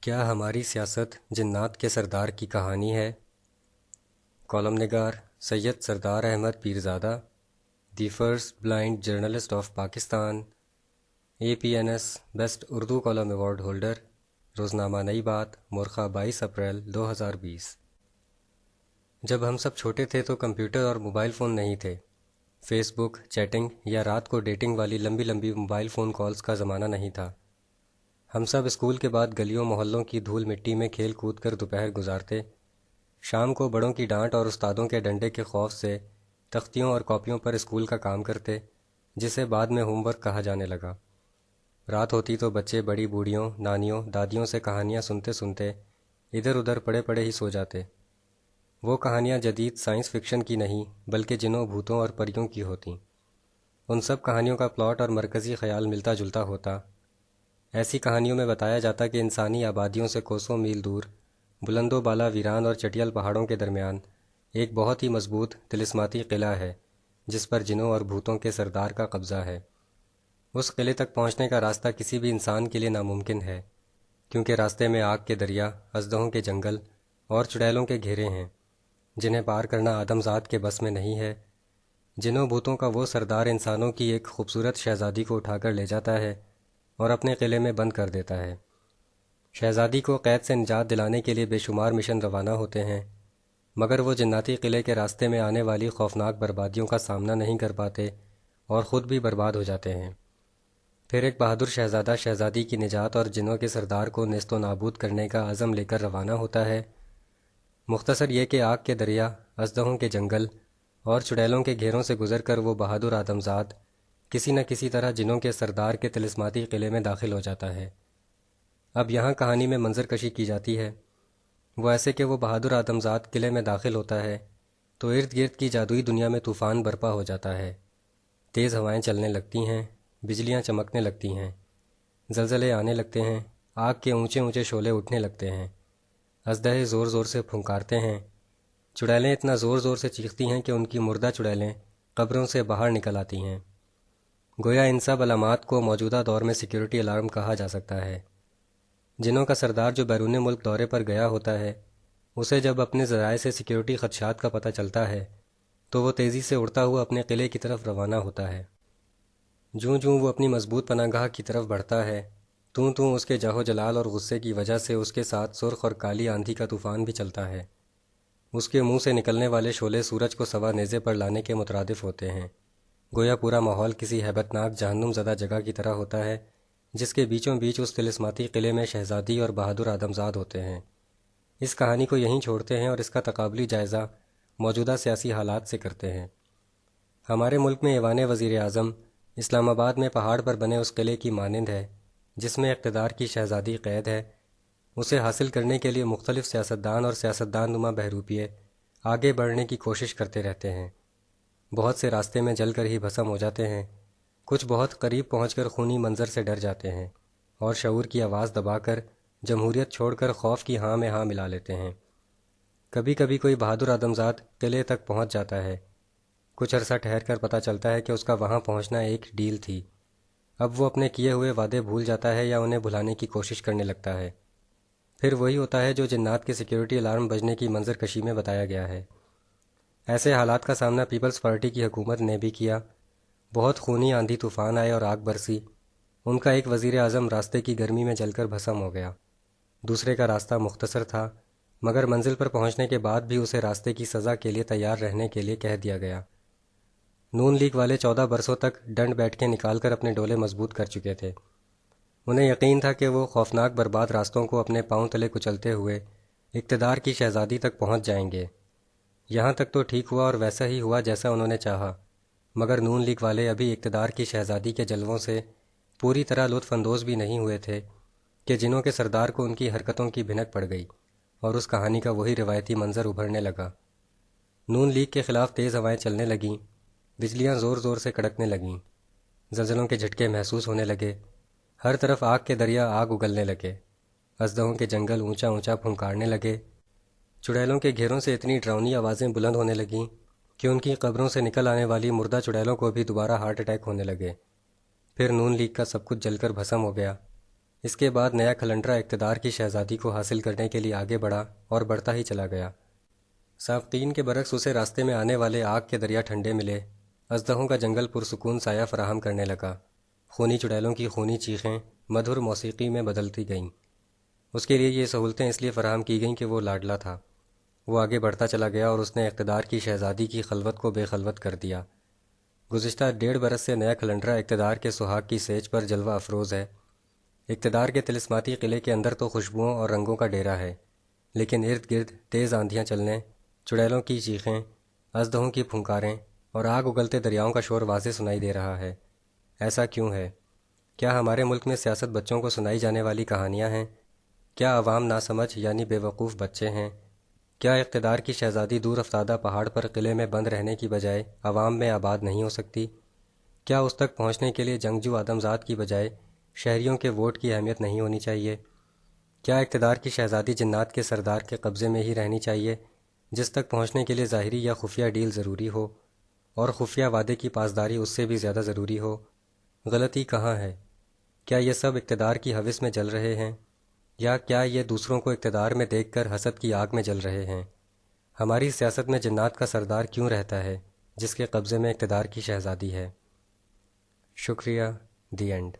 کیا ہماری سیاست جنات کے سردار کی کہانی ہے؟ کالم نگار Syed Sardar Ahmed Pirzada, the first blind journalist of Pakistan, APNS best Urdu column award holder, روزنامہ نئی بات، مورخہ 22 اپریل 2020۔ جب ہم سب چھوٹے تھے تو کمپیوٹر اور موبائل فون نہیں تھے، فیس بک، چیٹنگ یا رات کو ڈیٹنگ والی لمبی لمبی موبائل فون کالز کا زمانہ نہیں تھا۔ ہم سب اسکول کے بعد گلیوں محلوں کی دھول مٹی میں کھیل کود کر دوپہر گزارتے، شام کو بڑوں کی ڈانٹ اور استادوں کے ڈنڈے کے خوف سے تختیوں اور کاپیوں پر اسکول کا کام کرتے، جسے بعد میں ہوم ورک کہا جانے لگا۔ رات ہوتی تو بچے بڑی بوڑھیوں، نانیوں، دادیوں سے کہانیاں سنتے سنتے ادھر ادھر پڑے پڑے ہی سو جاتے۔ وہ کہانیاں جدید سائنس فکشن کی نہیں بلکہ جنوں، بھوتوں اور پریوں کی ہوتیں۔ ان سب کہانیوں کا پلاٹ اور مرکزی خیال ملتا جلتا ہوتا۔ ایسی کہانیوں میں بتایا جاتا کہ انسانی آبادیوں سے کوسوں میل دور، بلند و بالا ویران اور چٹیل پہاڑوں کے درمیان ایک بہت ہی مضبوط طلسماتی قلعہ ہے جس پر جنوں اور بھوتوں کے سردار کا قبضہ ہے۔ اس قلعے تک پہنچنے کا راستہ کسی بھی انسان کے لیے ناممکن ہے، کیونکہ راستے میں آگ کے دریا، اژدہوں کے جنگل اور چڑیلوں کے گھیرے ہیں جنہیں پار کرنا آدم ذات کے بس میں نہیں ہے۔ جنوں بھوتوں کا وہ سردار انسانوں کی ایک خوبصورت شہزادی کو اٹھا کر لے جاتا ہے اور اپنے قلعے میں بند کر دیتا ہے۔ شہزادی کو قید سے نجات دلانے کے لیے بے شمار مشن روانہ ہوتے ہیں، مگر وہ جناتی قلعے کے راستے میں آنے والی خوفناک بربادیوں کا سامنا نہیں کر پاتے اور خود بھی برباد ہو جاتے ہیں۔ پھر ایک بہادر شہزادہ شہزادی کی نجات اور جنوں کے سردار کو نیست و نابود کرنے کا عزم لے کر روانہ ہوتا ہے۔ مختصر یہ کہ آگ کے دریا، اژدہوں کے جنگل اور چڑیلوں کے گھیروں سے گزر کر وہ بہادر آدمزاد کسی نہ کسی طرح جنوں کے سردار کے طلسماتی قلعے میں داخل ہو جاتا ہے۔ اب یہاں کہانی میں منظر کشی کی جاتی ہے، وہ ایسے کہ وہ بہادر آدمزاد قلعے میں داخل ہوتا ہے تو ارد گرد کی جادوئی دنیا میں طوفان برپا ہو جاتا ہے۔ تیز ہوائیں چلنے لگتی ہیں، بجلیاں چمکنے لگتی ہیں، زلزلے آنے لگتے ہیں، آگ کے اونچے اونچے شعلے اٹھنے لگتے ہیں، اژدہے زور زور سے پھنکارتے ہیں، چڑیلیں اتنا زور زور سے چیختی ہیں کہ ان کی مردہ چڑیلیں قبروں سے باہر نکل آتی ہیں۔ گویا ان سب علامات کو موجودہ دور میں سیکیورٹی الارم کہا جا سکتا ہے۔ جنوں کا سردار جو بیرون ملک دورے پر گیا ہوتا ہے، اسے جب اپنے ذرائع سے سیکیورٹی خدشات کا پتہ چلتا ہے تو وہ تیزی سے اڑتا ہوا اپنے قلعے کی طرف روانہ ہوتا ہے۔ جوں جوں وہ اپنی مضبوط پناہ گاہ کی طرف بڑھتا ہے، توں توں اس کے جاہ و جلال اور غصے کی وجہ سے اس کے ساتھ سرخ اور کالی آندھی کا طوفان بھی چلتا ہے۔ اس کے منہ سے نکلنے والے شعلے سورج کو سوا نیزے پر لانے کے مترادف ہوتے ہیں۔ گویا پورا ماحول کسی ہیبت ناک جہنم زدہ جگہ کی طرح ہوتا ہے جس کے بیچوں بیچ اس طلسماتی قلعے میں شہزادی اور بہادر آدمزاد ہوتے ہیں۔ اس کہانی کو یہیں چھوڑتے ہیں اور اس کا تقابلی جائزہ موجودہ سیاسی حالات سے کرتے ہیں۔ ہمارے ملک میں ایوان وزیر اعظم اسلام آباد میں پہاڑ پر بنے اس قلعے کی مانند ہے جس میں اقتدار کی شہزادی قید ہے۔ اسے حاصل کرنے کے لیے مختلف سیاستدان اور سیاستدان نما بہروپیے آگے بڑھنے کی کوشش کرتے رہتے ہیں۔ بہت سے راستے میں جل کر ہی بھسم ہو جاتے ہیں، کچھ بہت قریب پہنچ کر خونی منظر سے ڈر جاتے ہیں اور شعور کی آواز دبا کر جمہوریت چھوڑ کر خوف کی ہاں میں ہاں ملا لیتے ہیں۔ کبھی کبھی کوئی بہادر آدمزاد قلعے تک پہنچ جاتا ہے، کچھ عرصہ ٹھہر کر پتہ چلتا ہے کہ اس کا وہاں پہنچنا ایک ڈیل تھی۔ اب وہ اپنے کیے ہوئے وعدے بھول جاتا ہے یا انہیں بھلانے کی کوشش کرنے لگتا ہے۔ پھر وہی ہوتا ہے جو جنات کے سیکیورٹی الارم بجنے کی منظر کشی میں بتایا گیا ہے۔ ایسے حالات کا سامنا پیپلز پارٹی کی حکومت نے بھی کیا۔ بہت خونی آندھی طوفان آئے اور آگ برسی۔ ان کا ایک وزیر اعظم راستے کی گرمی میں جل کر بھسم ہو گیا، دوسرے کا راستہ مختصر تھا مگر منزل پر پہنچنے کے بعد بھی اسے راستے کی سزا کے لیے تیار رہنے کے لیے کہہ دیا گیا۔ نون لیگ والے 14 برسوں تک ڈنڈ بیٹھکیں نکال کر اپنے ڈولے مضبوط کر چکے تھے۔ انہیں یقین تھا کہ وہ خوفناک برباد راستوں کو اپنے پاؤں تلے کچلتے ہوئے اقتدار کی شہزادی تک پہنچ جائیں گے۔ یہاں تک تو ٹھیک ہوا اور ویسا ہی ہوا جیسا انہوں نے چاہا، مگر نون لیگ والے ابھی اقتدار کی شہزادی کے جلووں سے پوری طرح لطف اندوز بھی نہیں ہوئے تھے کہ جنوں کے سردار کو ان کی حرکتوں کی بھنک پڑ گئی اور اس کہانی کا وہی روایتی منظر ابھرنے لگا۔ نون لیگ کے خلاف تیز ہوائیں چلنے لگیں، بجلیاں زور زور سے کڑکنے لگیں، زلزلوں کے جھٹکے محسوس ہونے لگے، ہر طرف آگ کے دریا آگ اگلنے لگے، اژدہوں کے جنگل اونچا اونچا پھنکارنے لگے، چڑیلوں کے گھیروں سے اتنی ڈراؤنی آوازیں بلند ہونے لگیں کہ ان کی قبروں سے نکل آنے والی مردہ چڑیلوں کو بھی دوبارہ ہارٹ اٹیک ہونے لگے۔ پھر نون لیگ کا سب کچھ جل کر بھسم ہو گیا۔ اس کے بعد نیا کھلنڈرا اقتدار کی شہزادی کو حاصل کرنے کے لیے آگے بڑھا اور بڑھتا ہی چلا گیا۔ سابقین کے برعکس اسے راستے میں آنے والے آگ کے دریا ٹھنڈے ملے، اژدہوں کا جنگل پرسکون سایہ فراہم کرنے لگا، خونی چڑیلوں کی خونی چیخیں مدھر موسیقی میں بدلتی گئیں۔ اس کے لیے یہ سہولتیں اس لیے فراہم کی گئیں کہ وہ لاڈلا تھا۔ وہ آگے بڑھتا چلا گیا اور اس نے اقتدار کی شہزادی کی خلوت کو بے خلوت کر دیا۔ گزشتہ 1.5 برس سے نیا کھلنڈرا اقتدار کے سہاگ کی سیج پر جلوہ افروز ہے۔ اقتدار کے طلسماتی قلعے کے اندر تو خوشبوؤں اور رنگوں کا ڈیرا ہے، لیکن ارد گرد تیز آندھیاں چلنے، چڑیلوں کی چیخیں، اژدہوں کی پھنکاریں اور آگ اگلتے دریاؤں کا شور واضح سنائی دے رہا ہے۔ ایسا کیوں ہے؟ کیا ہمارے ملک میں سیاست بچوں کو سنائی جانے والی کہانیاں ہیں؟ کیا عوام ناسمجھ یعنی بے وقوف بچے ہیں؟ کیا اقتدار کی شہزادی دور افتادہ پہاڑ پر قلعے میں بند رہنے کی بجائے عوام میں آباد نہیں ہو سکتی؟ کیا اس تک پہنچنے کے لیے جنگجو آدمزاد کی بجائے شہریوں کے ووٹ کی اہمیت نہیں ہونی چاہیے؟ کیا اقتدار کی شہزادی جنات کے سردار کے قبضے میں ہی رہنی چاہیے، جس تک پہنچنے کے لیے ظاہری یا خفیہ ڈیل ضروری ہو اور خفیہ وعدے کی پاسداری اس سے بھی زیادہ ضروری ہو؟ غلطی کہاں ہے؟ کیا یہ سب اقتدار کی ہوس میں جل رہے ہیں، یا کیا یہ دوسروں کو اقتدار میں دیکھ کر حسد کی آگ میں جل رہے ہیں؟ ہماری سیاست میں جنات کا سردار کیوں رہتا ہے جس کے قبضے میں اقتدار کی شہزادی ہے؟ شکریہ۔ The end.